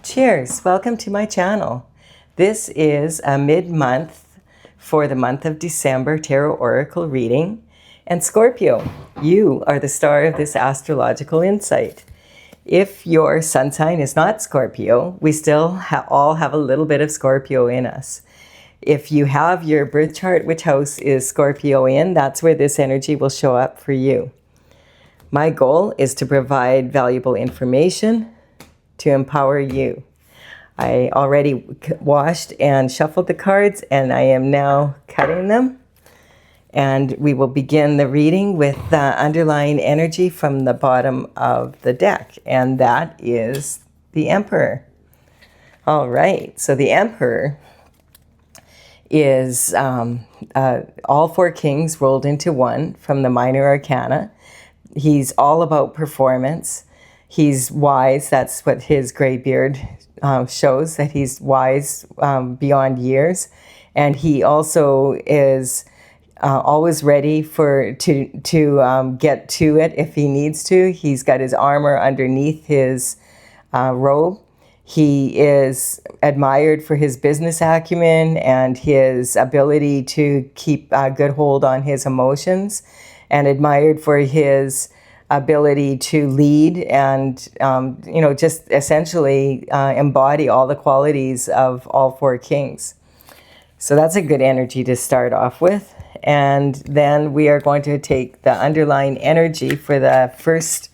Cheers! Welcome to my channel. This is a mid-month for the month of December tarot oracle reading. And Scorpio, you are the star of this astrological insight. If your sun sign is not Scorpio, we still all have a little bit of Scorpio in us. If you have your birth chart, which house is Scorpio in, that's where this energy will show up for you. My goal is to provide valuable information to empower you. I already washed and shuffled the cards, and I am now cutting them. And we will begin the reading with the underlying energy from the bottom of the deck, and that is the Emperor. All right, so the Emperor is all four kings rolled into one from the minor arcana. He's all about performance. He's wise. That's what his gray beard shows, that he's wise beyond years. And he also is always ready to get to it if he needs to. He's got his armor underneath his robe. He is admired for his business acumen and his ability to keep a good hold on his emotions, and admired for his ability to lead and, just essentially embody all the qualities of all four kings. So that's a good energy to start off with. And then we are going to take the underlying energy for the first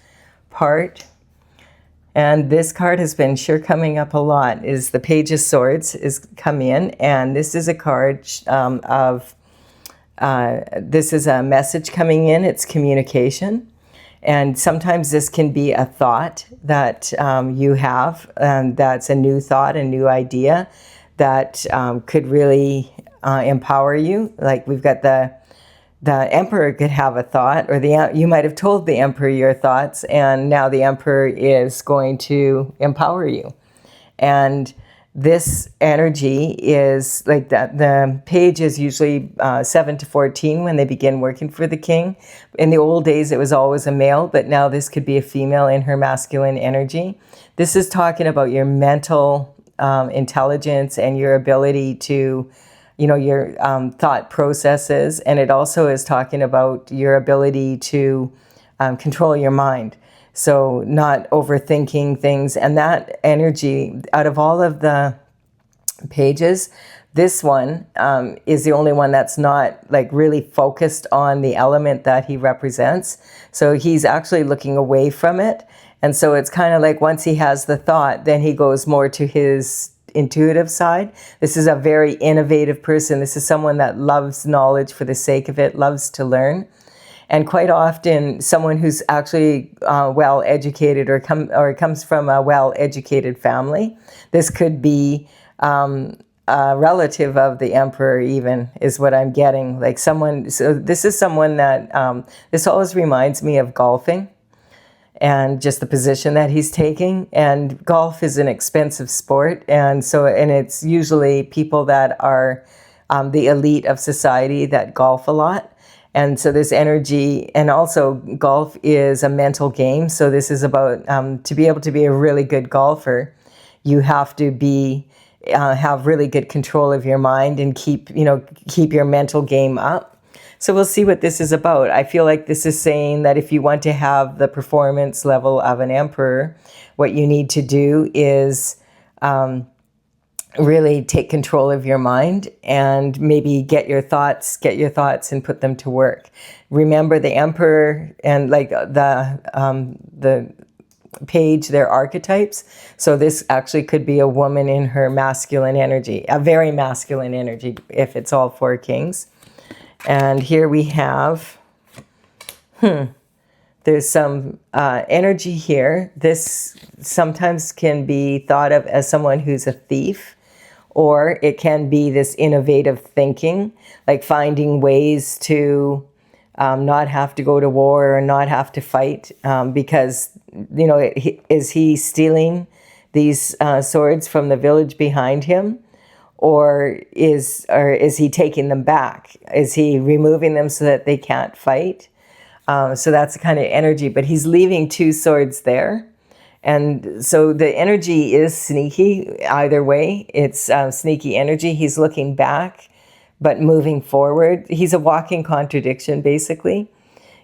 part. And this card has been sure coming up a lot, is the Page of Swords is come in. And this is a card this is a message coming in. It's communication. And sometimes this can be a thought that you have, and that's a new thought, a new idea that could really empower you. Like we've got the Emperor could have a thought, or you might have told the Emperor your thoughts, and now the Emperor is going to empower you. And this energy is like that. The page is usually 7 to 14 when they begin working for the king. In the old days, it was always a male, but now this could be a female in her masculine energy. This is talking about your mental intelligence and your ability to, your thought processes. And it also is talking about your ability to control your mind. So not overthinking things. And that energy, out of all of the pages, this one is the only one that's not like really focused on the element that he represents. So he's actually looking away from it. And so it's kind of like once he has the thought, then he goes more to his intuitive side. This is a very innovative person. This is someone that loves knowledge for the sake of it, loves to learn. And quite often, someone who's actually well-educated or comes from a well-educated family. This could be a relative of the Emperor even, is what I'm getting. Like someone, so this is someone that, this always reminds me of golfing and just the position that he's taking. And golf is an expensive sport. And it's usually people that are the elite of society that golf a lot. And so this energy, and also golf is a mental game. So this is about, to be able to be a really good golfer, you have to have really good control of your mind and keep your mental game up. So we'll see what this is about. I feel like this is saying that if you want to have the performance level of an emperor, what you need to do is really take control of your mind and maybe get your thoughts and put them to work. Remember the Emperor and like the page, their archetypes. So this actually could be a woman in her masculine energy, a very masculine energy if it's all four kings. And here we have, there's some energy here. This sometimes can be thought of as someone who's a thief, or it can be this innovative thinking, like finding ways to not have to go to war or not have to fight, because, is he stealing these swords from the village behind him? Or is he taking them back? Is he removing them so that they can't fight? So that's the kind of energy, but he's leaving two swords there. And so the energy is sneaky either way. It's sneaky energy. He's looking back, but moving forward. He's a walking contradiction, basically.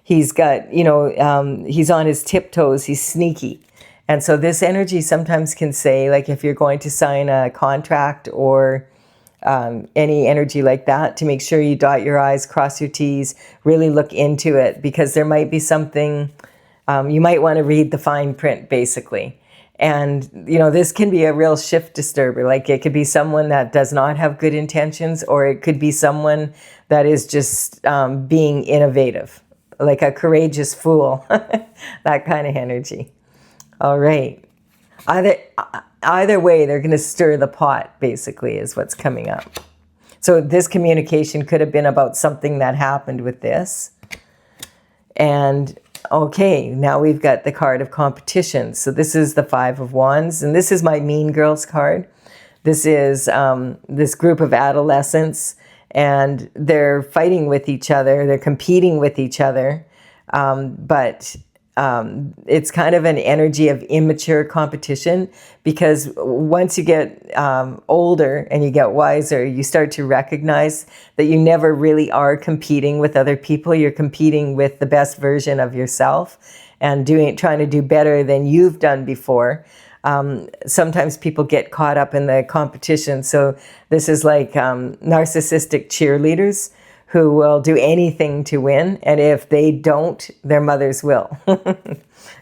He's got, he's on his tiptoes. He's sneaky. And so this energy sometimes can say, like, if you're going to sign a contract or any energy like that, to make sure you dot your I's, cross your T's, really look into it, because there might be something, you might want to read the fine print, basically. And, this can be a real shift disturber. Like, it could be someone that does not have good intentions, or it could be someone that is just being innovative, like a courageous fool, that kind of energy. All right. Either way, they're going to stir the pot, basically, is what's coming up. So this communication could have been about something that happened with this. And okay, now we've got the card of competition. So this is the Five of Wands, and this is my Mean Girls card. This is this group of adolescents, and they're fighting with each other. They're competing with each other, but it's kind of an energy of immature competition, because once you get older and you get wiser, you start to recognize that you never really are competing with other people. You're competing with the best version of yourself and trying to do better than you've done before. Sometimes people get caught up in the competition. So this is like narcissistic cheerleaders who will do anything to win, and if they don't, their mothers will.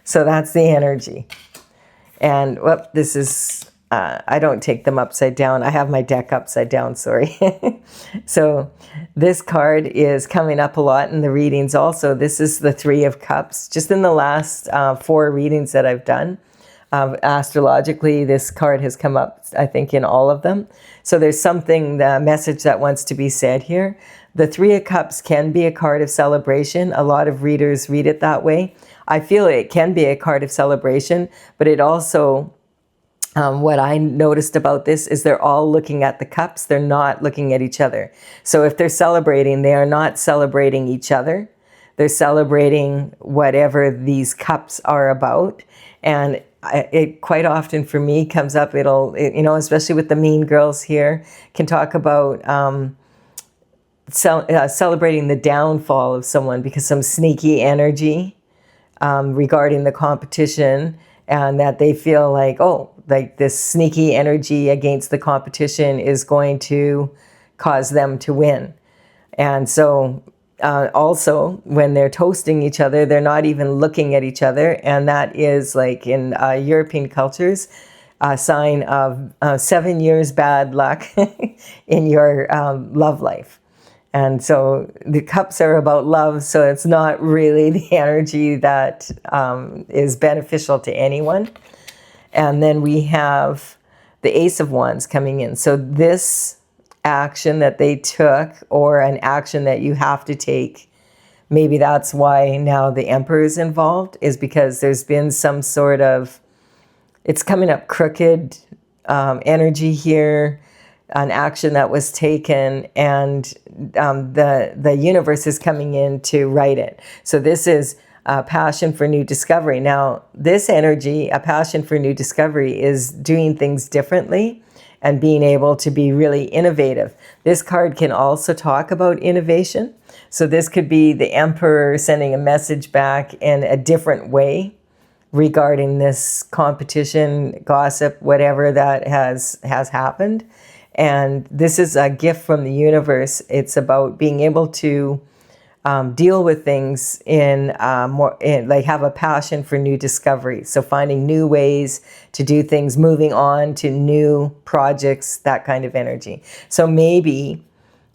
So that's the energy. And this is, I don't take them upside down. I have my deck upside down, sorry. So this card is coming up a lot in the readings also. This is the Three of Cups. Just in the last 4 readings that I've done, astrologically, this card has come up, I think, in all of them. So there's something, the message that wants to be said here. The Three of Cups can be a card of celebration. A lot of readers read it that way. I feel it can be a card of celebration, but it also, what I noticed about this is they're all looking at the cups. They're not looking at each other. So if they're celebrating, they are not celebrating each other. They're celebrating whatever these cups are about. And it quite often for me comes up, especially with the Mean Girls here, can talk about celebrating the downfall of someone because some sneaky energy regarding the competition, and that they feel like, like this sneaky energy against the competition is going to cause them to win. And so also when they're toasting each other, they're not even looking at each other. And that is, like, in European cultures, a sign of 7 years bad luck in your love life. And so the cups are about love, so it's not really the energy that is beneficial to anyone. And then we have the Ace of Wands coming in. So this action that they took, or an action that you have to take, maybe that's why now the Emperor is involved, is because there's been some sort of, it's coming up crooked energy here, an action that was taken, and the universe is coming in to right it. So this is a passion for new discovery. Now, this energy, a passion for new discovery, is doing things differently and being able to be really innovative. This card can also talk about innovation. So this could be the Emperor sending a message back in a different way regarding this competition, gossip, whatever that has happened. And this is a gift from the universe. It's about being able to deal with things like have a passion for new discovery. So finding new ways to do things, moving on to new projects, that kind of energy. So maybe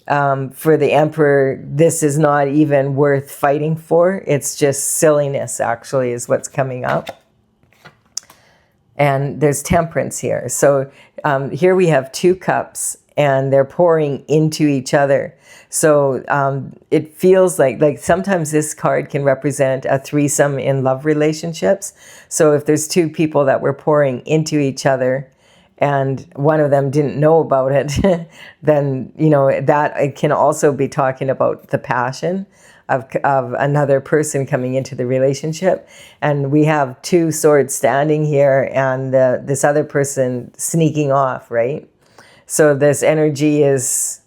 for the Emperor, this is not even worth fighting for. It's just silliness, actually, is what's coming up. And there's Temperance here. So here we have 2 cups, and they're pouring into each other. So it feels like sometimes this card can represent a threesome in love relationships. So if there's 2 people that were pouring into each other, and one of them didn't know about it, then, that it can also be talking about the passion of another person coming into the relationship. And we have two swords standing here and this other person sneaking off, right? So this energy is,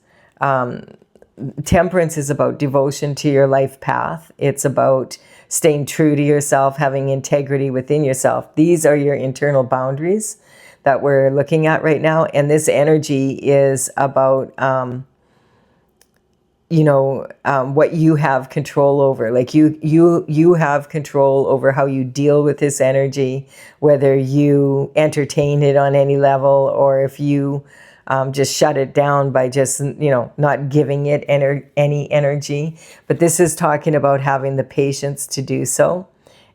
temperance is about devotion to your life path. It's about staying true to yourself, having integrity within yourself. These are your internal boundaries that we're looking at right now. And this energy is about, what you have control over. Like you have control over how you deal with this energy, whether you entertain it on any level, or if you just shut it down by just, not giving it any energy. But this is talking about having the patience to do so.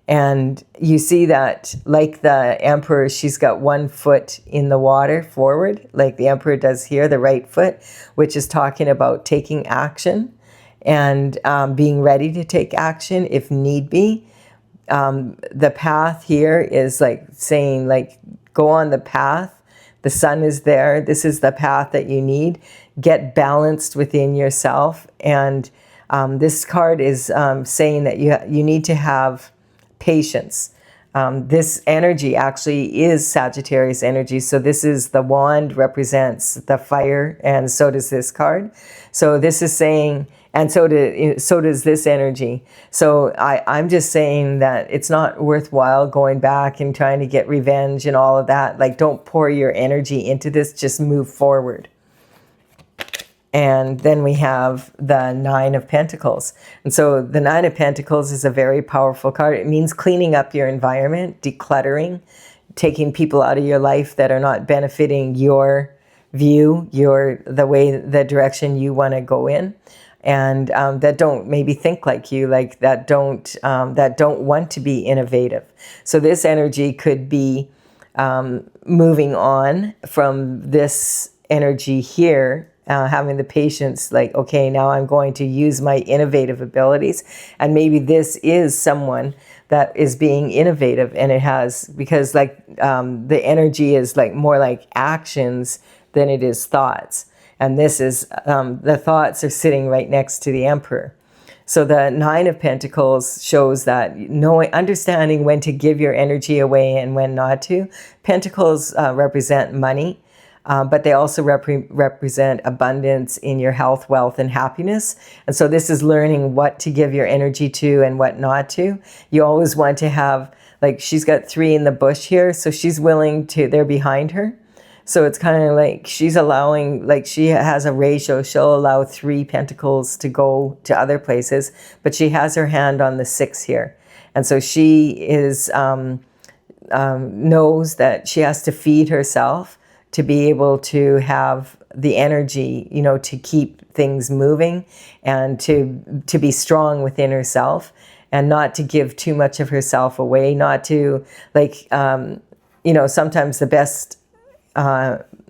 And you see that, like the Emperor, she's got one foot in the water forward, like the Emperor does here, the right foot, which is talking about taking action and being ready to take action if need be. The path here is like saying, like, go on the path. The sun is there. This is the path that you need. Get balanced within yourself. And this card is saying that you need to have patience. This energy actually is Sagittarius energy. So this is the wand represents the fire, and so does this card. So this is saying, and so does this energy. So I'm just saying that it's not worthwhile going back and trying to get revenge and all of that. Like, don't pour your energy into this, just move forward. And then we have the Nine of Pentacles. And so the Nine of Pentacles is a very powerful card. It means cleaning up your environment, decluttering, taking people out of your life that are not benefiting your view, the direction you want to go in, and that don't maybe think like you, like that don't want to be innovative. So this energy could be moving on from this energy here. Having the patience, like, okay, now I'm going to use my innovative abilities. And maybe this is someone that is being innovative, and it has, because like the energy is like more like actions than it is thoughts. And this is, the thoughts are sitting right next to the Emperor. So the Nine of Pentacles shows that understanding when to give your energy away and when not to. Pentacles represent money. But they also represent abundance in your health, wealth, and happiness. And so this is learning what to give your energy to and what not to. You always want to have, like, she's got 3 in the bush here, so she's willing to, they're behind her. So it's kind of like she's allowing, like she has a ratio. She'll allow 3 pentacles to go to other places, but she has her hand on the 6 here. And so she is knows that she has to feed herself to be able to have the energy, to keep things moving and to be strong within herself and not to give too much of herself away, not to, like, sometimes the best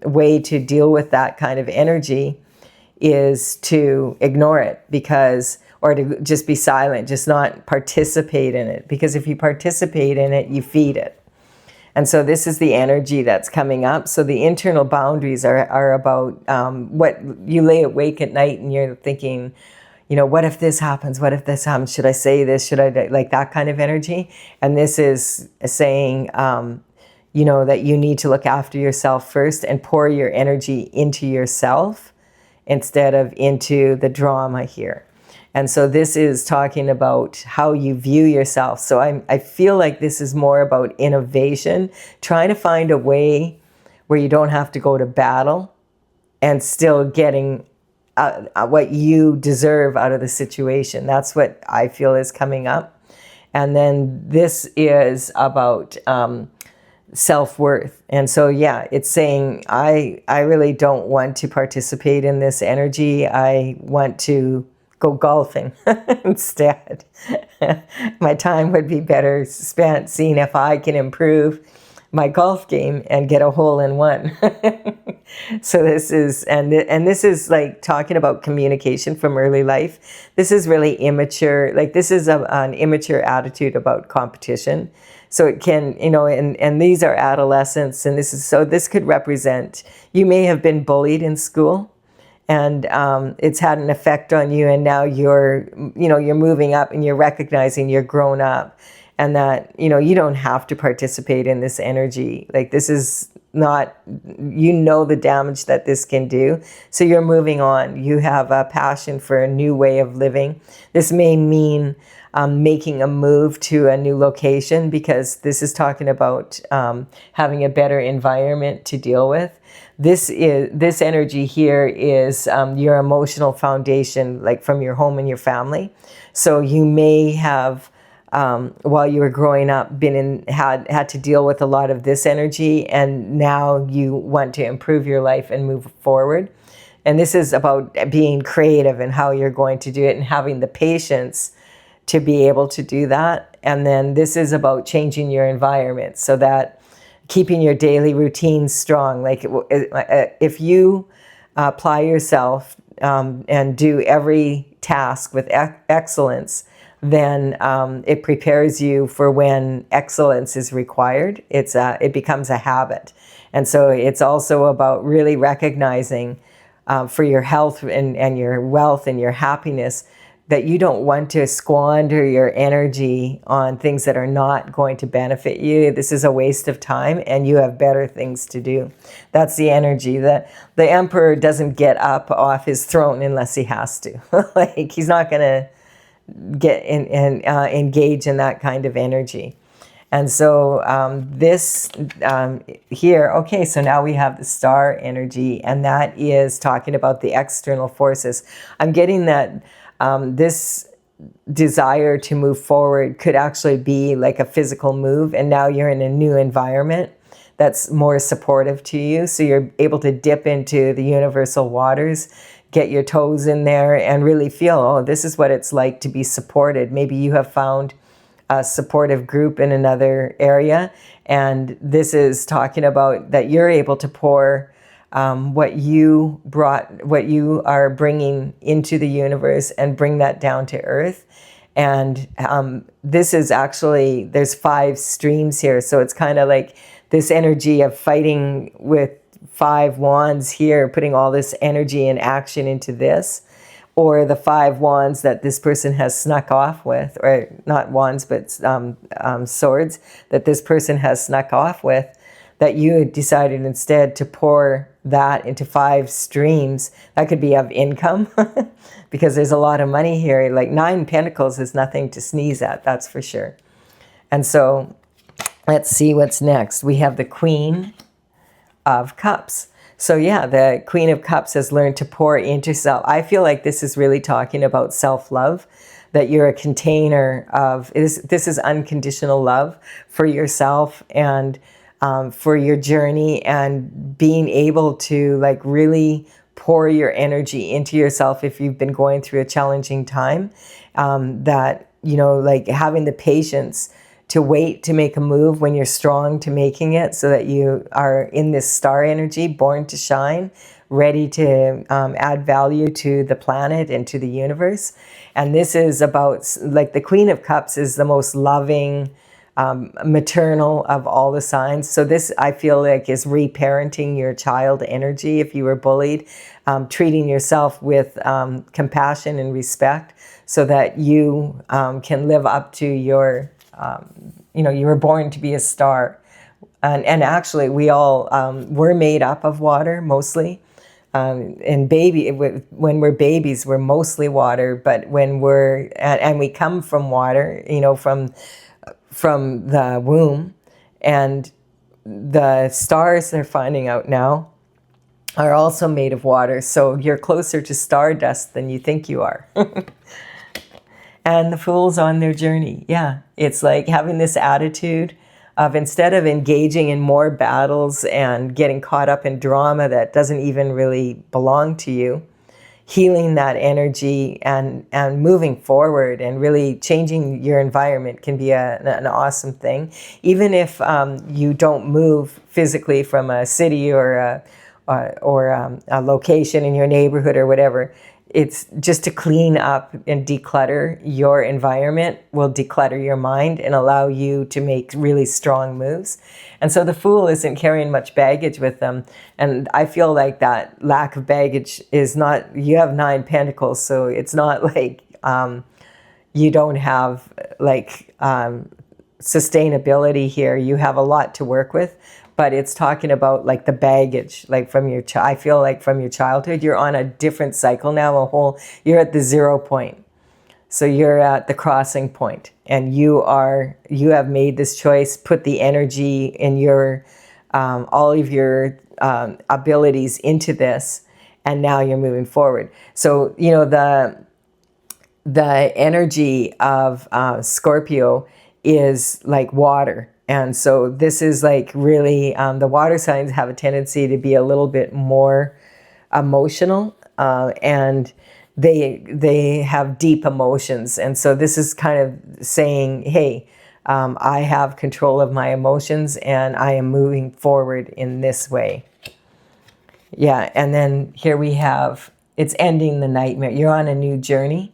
way to deal with that kind of energy is to ignore it, or to just be silent, just not participate in it. Because if you participate in it, you feed it. And so this is the energy that's coming up. So the internal boundaries are about what you lay awake at night and you're thinking, what if this happens? What if this happens? Should I say this? Should I, like that kind of energy? And this is saying, that you need to look after yourself first and pour your energy into yourself instead of into the drama here. And so this is talking about how you view yourself. So I feel like this is more about innovation, trying to find a way where you don't have to go to battle and still getting what you deserve out of the situation. That's what I feel is coming up. And then this is about self-worth. And so, yeah, it's saying, I really don't want to participate in this energy. I want to go golfing instead. My time would be better spent seeing if I can improve my golf game and get a hole in one. So this is, and this is like talking about communication from early life. This is really immature. Like this is an immature attitude about competition. So it can, and these are adolescents, and this could represent, you may have been bullied in school. and it's had an effect on you, and now you're moving up and you're recognizing you're grown up, and that you don't have to participate in this energy. Like, this is not, the damage that this can do, so you're moving on. You have a passion for a new way of living. This may mean making a move to a new location, because this is talking about having a better environment to deal with. This energy here is your emotional foundation, like from your home and your family. So you may have, while you were growing up, had to deal with a lot of this energy, and now you want to improve your life and move forward. And this is about being creative and how you're going to do it, and having the patience to be able to do that. And then this is about changing your environment, so that keeping your daily routines strong. Like, if you apply yourself and do every task with excellence, then it prepares you for when excellence is required. It becomes a habit. And so it's also about really recognizing for your health and your wealth and your happiness, that you don't want to squander your energy on things that are not going to benefit you. This is a waste of time, and you have better things to do. That's the energy. The emperor doesn't get up off his throne unless he has to. Like, he's not going to get in and engage in that kind of energy. And so this here, okay, so now we have the star energy, and that is talking about the external forces. I'm getting that this desire to move forward could actually be like a physical move, and now you're in a new environment that's more supportive to you. So you're able to dip into the universal waters, get your toes in there, and really feel, oh, this is what it's like to be supported. Maybe you have found a supportive group in another area, and this is talking about that you're able to pour what you are bringing into the universe, and bring that down to earth. And this is actually, there's 5 streams here, so it's kind of like this energy of fighting with 5 wands here, putting all this energy and action into this, or the 5 wands that this person has snuck off with, or not wands, but swords that this person has snuck off with, that you decided instead to pour that into 5 streams. That could be of income, because there's a lot of money here. Like 9 Pentacles is nothing to sneeze at, that's for sure. And so let's see what's next. We have the Queen of Cups. So yeah, the Queen of Cups has learned to pour into self. I feel like this is really talking about self-love, that you're a container of, this is unconditional love for yourself, and for your journey, and being able to like really pour your energy into yourself if you've been going through a challenging time, that, like having the patience to wait to make a move when you're strong to making it, so that you are in this star energy, born to shine, ready to add value to the planet and to the universe. And this is about, like, the Queen of Cups is the most loving, maternal of all the signs. So this, I feel like, is reparenting your child energy if you were bullied, treating yourself with compassion and respect, so that you can live up to your, you were born to be a star. And actually, we all we're made up of water mostly. And when we're babies, we're mostly water. But when and we come from water, from the womb, and the stars they're finding out now are also made of water. So you're closer to stardust than you think you are. And the Fool's on their journey. Yeah, it's like having this attitude of, instead of engaging in more battles and getting caught up in drama that doesn't even really belong to you, healing that energy and moving forward and really changing your environment can be an awesome thing. Even if you don't move physically from a city or a location in your neighborhood or whatever, it's just to clean up and declutter your environment will declutter your mind and allow you to make really strong moves. And so the Fool isn't carrying much baggage with them. And I feel like that lack of baggage is not, you have 9 pentacles, so it's not like you don't have like sustainability here. You have a lot to work with. But it's talking about like the baggage, like from your, I feel like from your childhood, you're on a different cycle now, you're at the 0 point. So you're at the crossing point, and you have made this choice, put the energy in your, all of your abilities into this, and now you're moving forward. So, you know, the energy of Scorpio is like water. And so this is like really, the water signs have a tendency to be a little bit more emotional, and they have deep emotions. And so this is kind of saying, hey, I have control of my emotions and I am moving forward in this way. Yeah, and then here we have, it's ending the nightmare. You're on a new journey.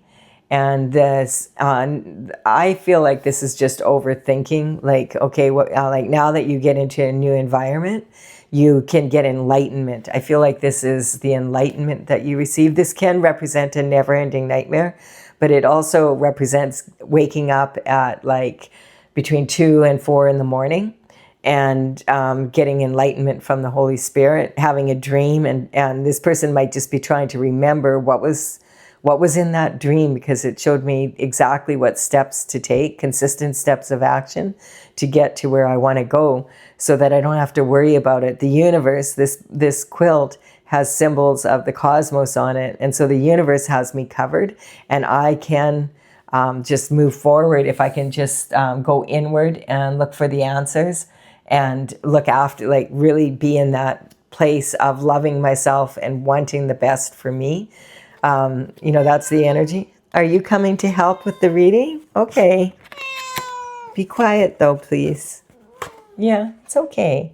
And this, I feel like this is just overthinking. Like, okay, like now that you get into a new environment, you can get enlightenment. I feel like this is the enlightenment that you receive. This can represent a never-ending nightmare, but it also represents waking up at like between 2 and 4 in the morning and getting enlightenment from the Holy Spirit, having a dream. And this person might just be trying to remember what was in that dream, because it showed me exactly what steps to take, consistent steps of action to get to where I want to go, so that I don't have to worry about it. The universe, this quilt has symbols of the cosmos on it. And so the universe has me covered, and I can just move forward if I can just go inward and look for the answers and look after, like really be in that place of loving myself and wanting the best for me. You know, that's the energy. Are you coming to help with the reading? Okay. Be quiet though, please. Yeah, it's okay.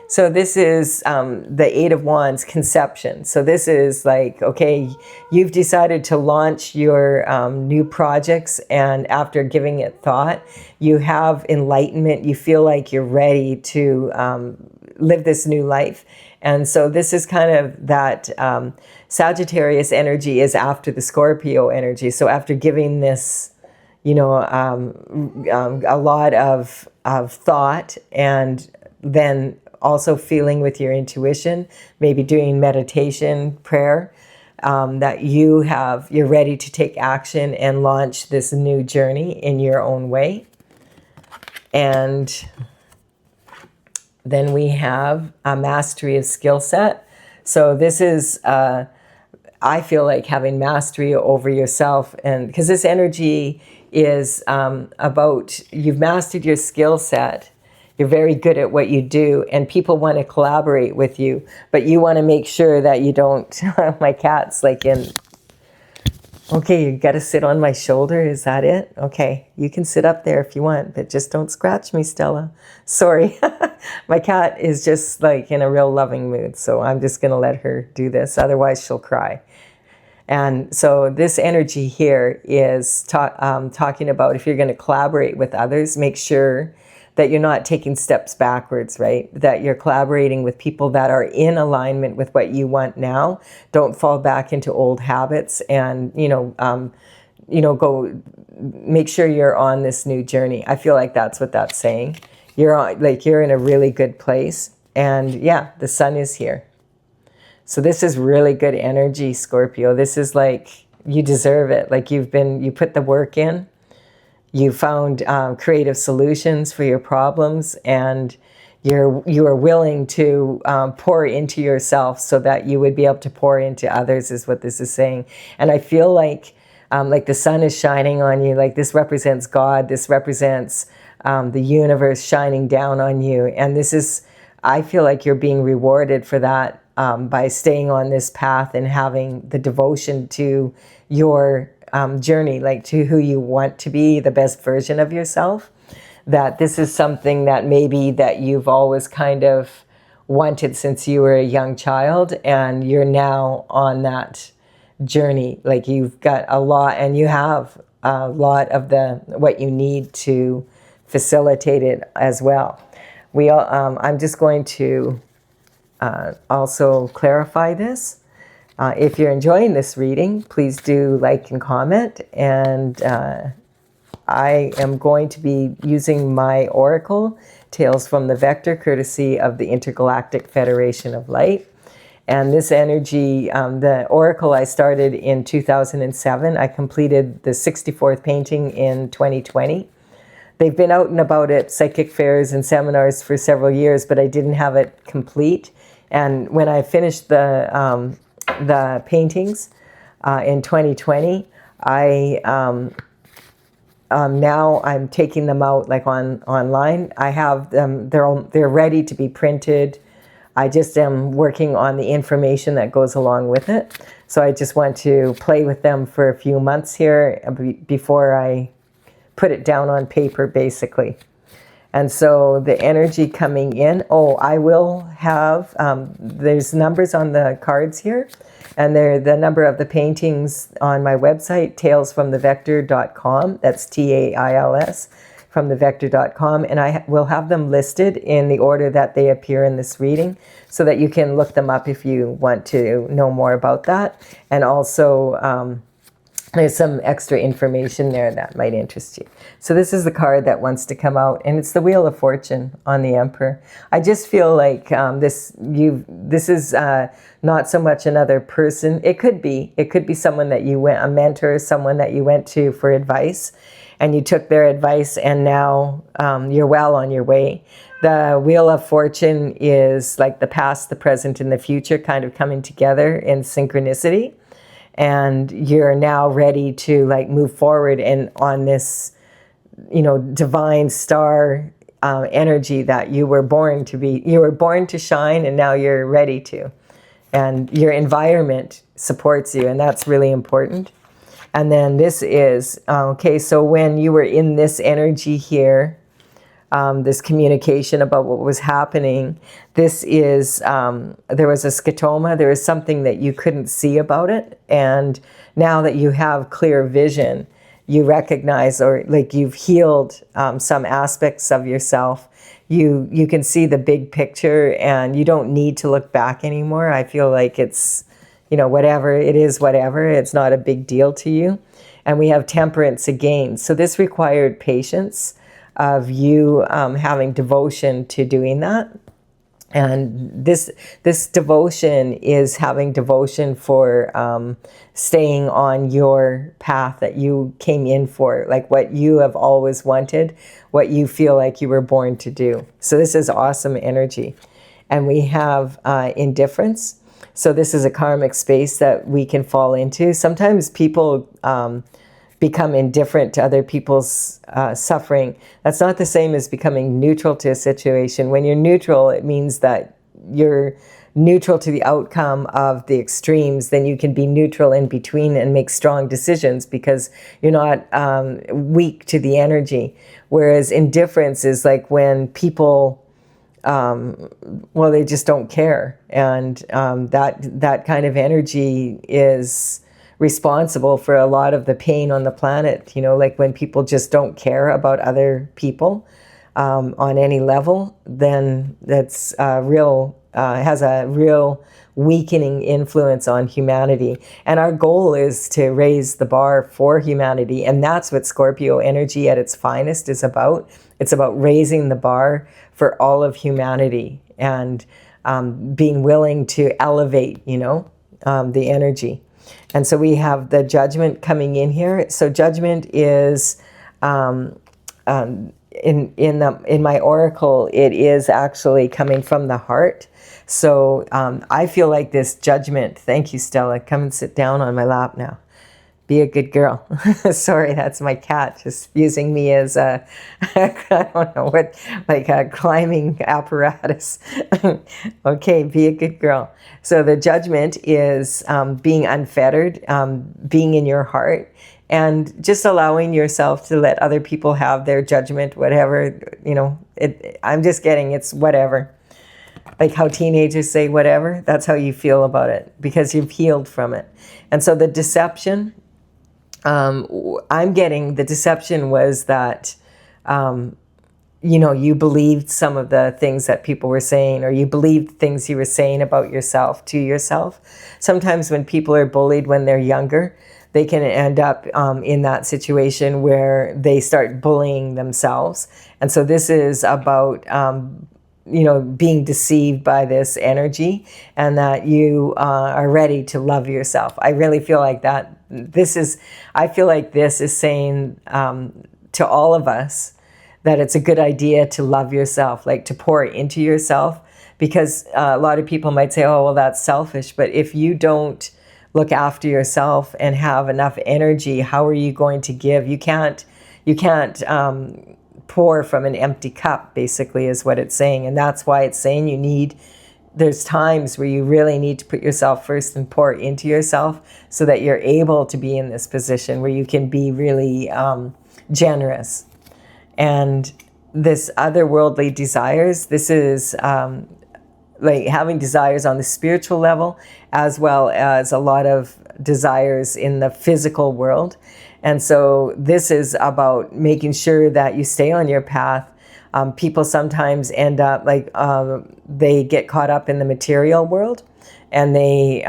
So this is the 8 of Wands, conception. So this is like, okay, you've decided to launch your new projects, and after giving it thought, you have enlightenment. You feel like you're ready to live this new life. And so this is kind of that Sagittarius energy is after the Scorpio energy. So after giving this, you know, a lot of thought, and then also feeling with your intuition, maybe doing meditation, prayer, that you're ready to take action and launch this new journey in your own way. And then we have a mastery of skill set. So this is, I feel like having mastery over yourself, and because this energy is about, you've mastered your skill set. You're very good at what you do, and people want to collaborate with you, but you want to make sure that you don't, my cat's like in, okay, you got to sit on my shoulder. Is that it? Okay, you can sit up there if you want, but just don't scratch me, Stella. Sorry. My cat is just like in a real loving mood, so I'm just going to let her do this. Otherwise, she'll cry. And so this energy here is talking about, if you're going to collaborate with others, make sure that you're not taking steps backwards, right? That you're collaborating with people that are in alignment with what you want now. Don't fall back into old habits, and, go make sure you're on this new journey. I feel like that's what that's saying. You're in a really good place. And yeah, the sun is here. So this is really good energy, Scorpio. This is like, you deserve it. Like you put the work in. You found creative solutions for your problems, and you are willing to pour into yourself so that you would be able to pour into others, is what this is saying. And I feel like the sun is shining on you. Like this represents God. This represents the universe shining down on you. And this is, I feel like you're being rewarded for that by staying on this path and having the devotion to your journey, like to who you want to be, the best version of yourself. That this is something that maybe that you've always kind of wanted since you were a young child, and you're now on that journey. Like you've got a lot, and you have a lot of what you need to facilitate it as well. I'm just going to also clarify this. If you're enjoying this reading, please do like and comment. And I am going to be using my oracle, Tales from the Vector, courtesy of the Intergalactic Federation of Light. And this energy, the oracle I started in 2007. I completed the 64th painting in 2020. They've been out and about at psychic fairs and seminars for several years, but I didn't have it complete. And when I finished the paintings in 2020, now I'm taking them out like online. I have them; they're ready to be printed. I just am working on the information that goes along with it. So I just want to play with them for a few months here before I put it down on paper, basically. And so the energy coming in, I will have, there's numbers on the cards here, and they're the number of the paintings on my website, talesfromthevector.com. That's TAILS, from thevector.com, and I will have them listed in the order that they appear in this reading, so that you can look them up if you want to know more about that. And also, there's some extra information there that might interest you. So this is the card that wants to come out, and it's the Wheel of Fortune on the Emperor. I just feel like this is not so much another person. It could be someone that you went, a mentor, someone that you went to for advice, and you took their advice, and now you're well on your way. The Wheel of Fortune is like the past, the present, and the future kind of coming together in synchronicity. And you're now ready to like move forward and on this, divine star energy that you were born to be. You were born to shine, and now you're ready to. And your environment supports you, and that's really important. And then this is, so when you were in this energy here, this communication about what was happening, this is, there was a scotoma, there was something that you couldn't see about it. And now that you have clear vision, you recognize, or like you've healed some aspects of yourself. You can see the big picture, and you don't need to look back anymore. I feel like it's, whatever it is, whatever, it's not a big deal to you. And we have temperance again. So this required patience of you having devotion to doing that. And this devotion is having devotion for staying on your path that you came in for, like what you have always wanted, what you feel like you were born to do. So this is awesome energy. And we have indifference. So this is a karmic space that we can fall into. Sometimes people become indifferent to other people's suffering. That's not the same as becoming neutral to a situation. When you're neutral, it means that you're neutral to the outcome of the extremes. Then you can be neutral in between and make strong decisions because you're not weak to the energy. Whereas indifference is like when people, they just don't care. And that kind of energy is responsible for a lot of the pain on the planet. Like when people just don't care about other people on any level, then that's has a real weakening influence on humanity. And our goal is to raise the bar for humanity. And that's what Scorpio energy at its finest is about. It's about raising the bar for all of humanity and being willing to elevate, the energy. And so we have the Judgment coming in here. So Judgment is, in my oracle, it is actually coming from the heart. So I feel like this Judgment, thank you, Stella, come and sit down on my lap now. Be a good girl. Sorry, that's my cat just using me as a, I don't know what, like a climbing apparatus. Okay, be a good girl. So the Judgment is being unfettered, being in your heart, and just allowing yourself to let other people have their judgment, whatever, I'm just getting, it's whatever. Like how teenagers say whatever, that's how you feel about it because you've healed from it. And so the deception, I'm getting, the deception was that, you know, you believed some of the things that people were saying, or you believed things you were saying about yourself to yourself. Sometimes when people are bullied when they're younger, they can end up in that situation where they start bullying themselves. And so this is about, you know, being deceived by this energy, and that you are ready to love yourself. I really feel like that. I feel like this is saying to all of us that it's a good idea to love yourself, like to pour into yourself, because a lot of people might say, oh, well, that's selfish. But if you don't look after yourself and have enough energy, how are you going to give? You can't pour from an empty cup, basically, is what it's saying. And that's why it's saying there's times where you really need to put yourself first and pour into yourself so that you're able to be in this position where you can be really generous. And this otherworldly desires, this is like having desires on the spiritual level, as well as a lot of desires in the physical world. And so this is about making sure that you stay on your path. People sometimes end up like they get caught up in the material world, and they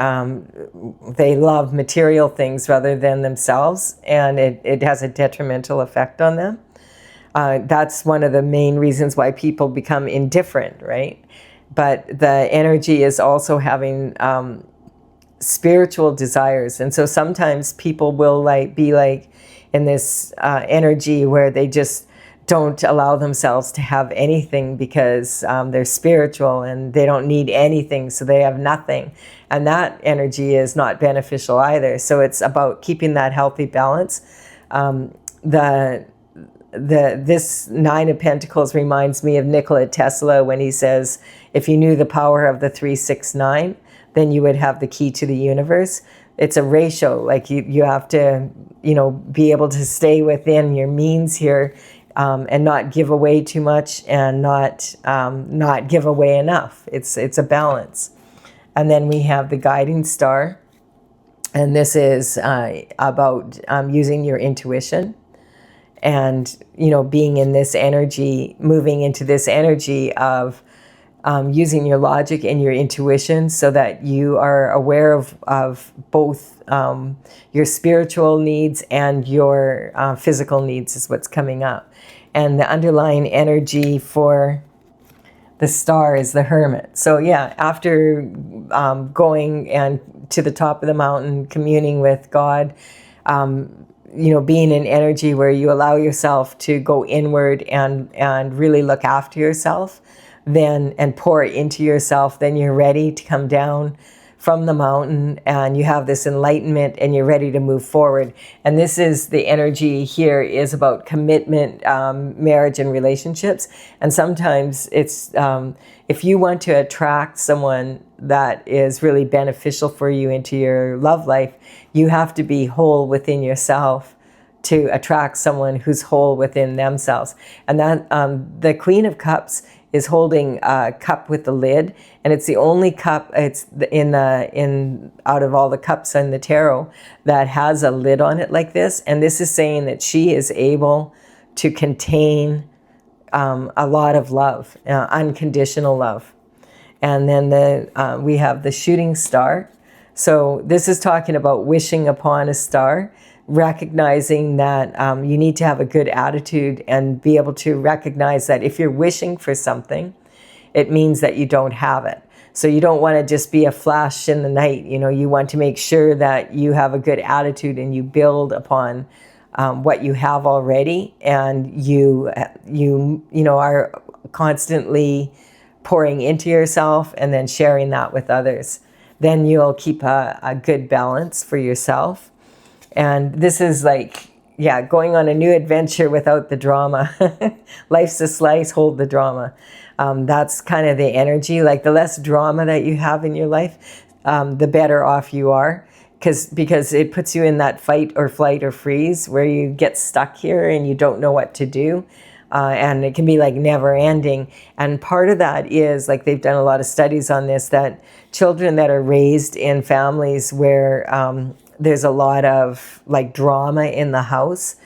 love material things rather than themselves, and it has a detrimental effect on them. That's one of the main reasons why people become indifferent, right? But the energy is also having spiritual desires. And so sometimes people will be in this energy where they just don't allow themselves to have anything because they're spiritual and they don't need anything, so they have nothing. And that energy is not beneficial either. So it's about keeping that healthy balance. This Nine of Pentacles reminds me of Nikola Tesla when he says, if you knew the power of the 369, then you would have the key to the universe. It's a ratio, like you have to, be able to stay within your means here, and not give away too much and not give away enough. It's a balance. And then we have the guiding star, and this is about using your intuition. And, being in this energy, moving into this energy of using your logic and your intuition so that you are aware of both your spiritual needs and your physical needs is what's coming up. And the underlying energy for the star is the Hermit. So yeah, after going and to the top of the mountain, communing with God, being in energy where you allow yourself to go inward and really look after yourself, and pour into yourself, then you're ready to come down from the mountain and you have this enlightenment and you're ready to move forward. And this is the energy here is about commitment, marriage and relationships. And sometimes it's, if you want to attract someone that is really beneficial for you into your love life, you have to be whole within yourself to attract someone who's whole within themselves. And that the Queen of Cups is holding a cup with the lid, and it's the only cup it's in out of all the cups in the tarot that has a lid on it like this. And this is saying that she is able to contain a lot of love, unconditional love. And then we have the shooting star. So this is talking about wishing upon a star, recognizing that you need to have a good attitude and be able to recognize that if you're wishing for something, it means that you don't have it. So you don't want to just be a flash in the night. You want to make sure that you have a good attitude and you build upon what you have already, and you are constantly pouring into yourself and then sharing that with others. Then you'll keep a good balance for yourself. And this is going on a new adventure without the drama. Life's a slice, hold the drama. That's kind of the energy. Like the less drama that you have in your life, the better off you are. Because it puts you in that fight or flight or freeze where you get stuck here and you don't know what to do. and it can be like never ending. And part of that is, like, they've done a lot of studies on this, that children that are raised in families where there's a lot of like drama in the house,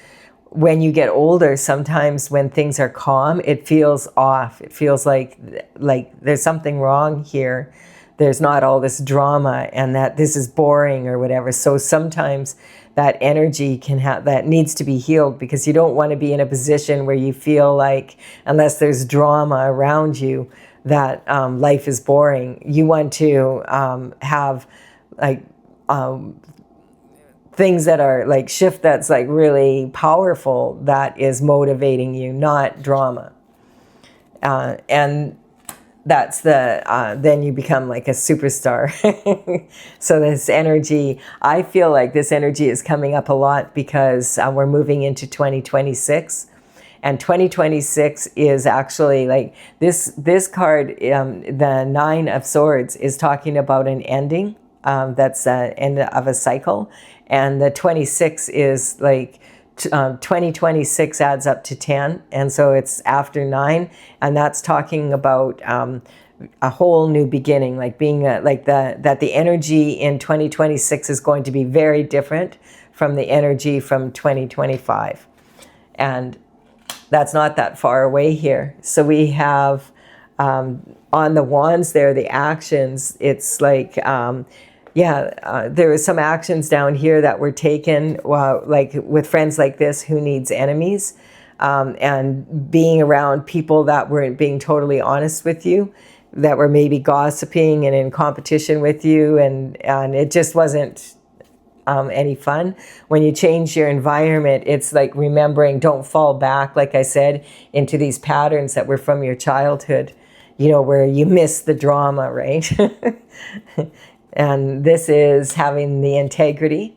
when you get older, sometimes when things are calm, it feels off. It feels like there's something wrong here. There's not all this drama, and that this is boring or whatever. So sometimes that energy that needs to be healed, because you don't want to be in a position where you feel like, unless there's drama around you, that life is boring. You want to have like things that are like shift, that's like really powerful, that is motivating you, not drama. And that's then you become like a superstar. So this energy, I feel like this energy is coming up a lot because we're moving into 2026. And 2026 is actually like this card, the Nine of Swords, is talking about an ending. That's the end of a cycle. And the 26 is like 2026 adds up to 10. And so it's after 9. And that's talking about a whole new beginning, like being that the energy in 2026 is going to be very different from the energy from 2025. And that's not that far away here. So we have on the wands there, the actions, it's like, there were some actions down here that were taken, like with friends like this, who needs enemies, and being around people that weren't being totally honest with you, that were maybe gossiping and in competition with you, and it just wasn't any fun. When you change your environment, it's like remembering, don't fall back, like I said, into these patterns that were from your childhood, where you miss the drama, right? And this is having the integrity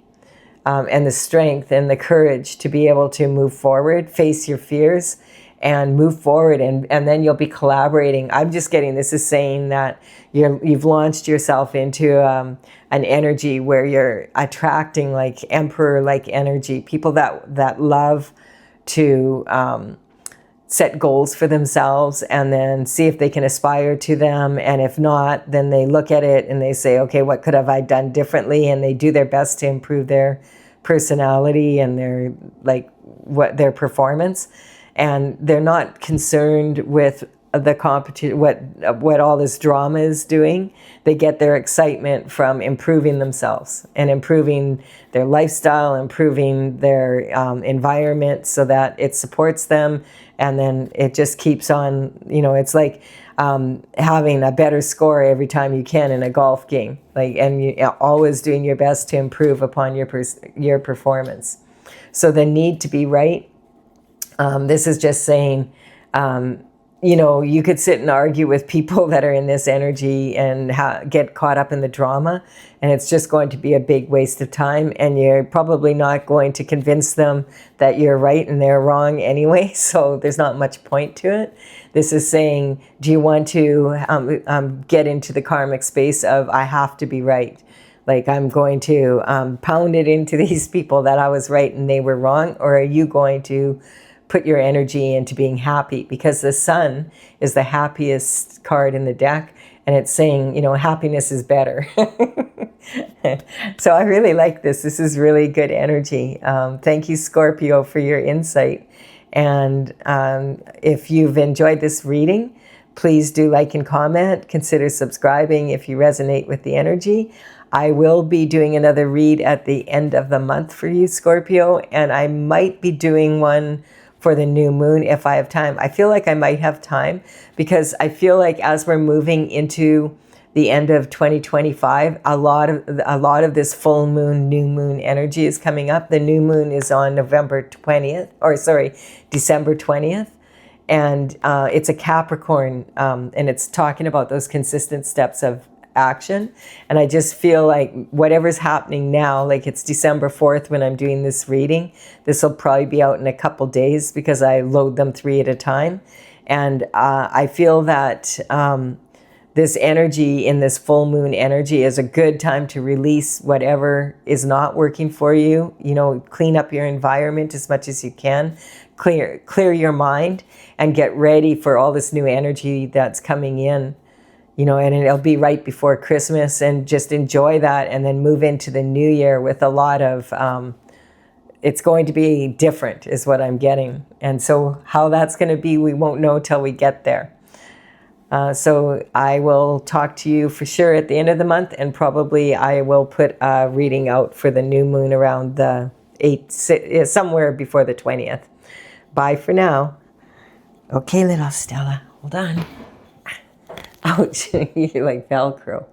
and the strength and the courage to be able to move forward, face your fears, and move forward. And then you'll be collaborating. I'm just getting, this is saying that you've launched yourself into an energy where you're attracting like emperor-like energy, people that love to set goals for themselves and then see if they can aspire to them. And if not, then they look at it and they say, okay, what could have I done differently? And they do their best to improve their personality and their performance. And they're not concerned with the competition, what all this drama is doing. They get their excitement from improving themselves and improving their lifestyle, improving their environment so that it supports them. And then it just keeps on, it's like having a better score every time you can in a golf game, and you always doing your best to improve upon your performance. So the need to be right. This is just saying, you could sit and argue with people that are in this energy and get caught up in the drama, and it's just going to be a big waste of time, and you're probably not going to convince them that you're right and they're wrong anyway, so there's not much point to it. This is saying, do you want to get into the karmic space of, I have to be right? Like, I'm going to pound it into these people that I was right and they were wrong, or are you going to put your energy into being happy? Because the sun is the happiest card in the deck, and it's saying, happiness is better. So I really like this. This is really good energy. Thank you, Scorpio, for your insight. And if you've enjoyed this reading, please do like and comment. Consider subscribing if you resonate with the energy. I will be doing another read at the end of the month for you, Scorpio, and I might be doing one for the new moon if I have time. I feel like I might have time because I feel like as we're moving into the end of 2025, a lot of this full moon, new moon energy is coming up. The new moon is on December 20th. And it's a Capricorn, and it's talking about those consistent steps of action. And I just feel like whatever's happening now, like it's December 4th when I'm doing this reading, this will probably be out in a couple days because I load them 3 at a time. And I feel that this energy in this full moon energy is a good time to release whatever is not working for you. Clean up your environment as much as you can. clear your mind and get ready for all this new energy that's coming in. You know, and it'll be right before Christmas, and just enjoy that, and then move into the new year with a lot of, it's going to be different is what I'm getting. And so how that's going to be, we won't know till we get there. So I will talk to you for sure at the end of the month, and probably I will put a reading out for the new moon around the 8th, somewhere before the 20th. Bye for now. Okay, little Stella, hold on. Ouch, you're like Velcro.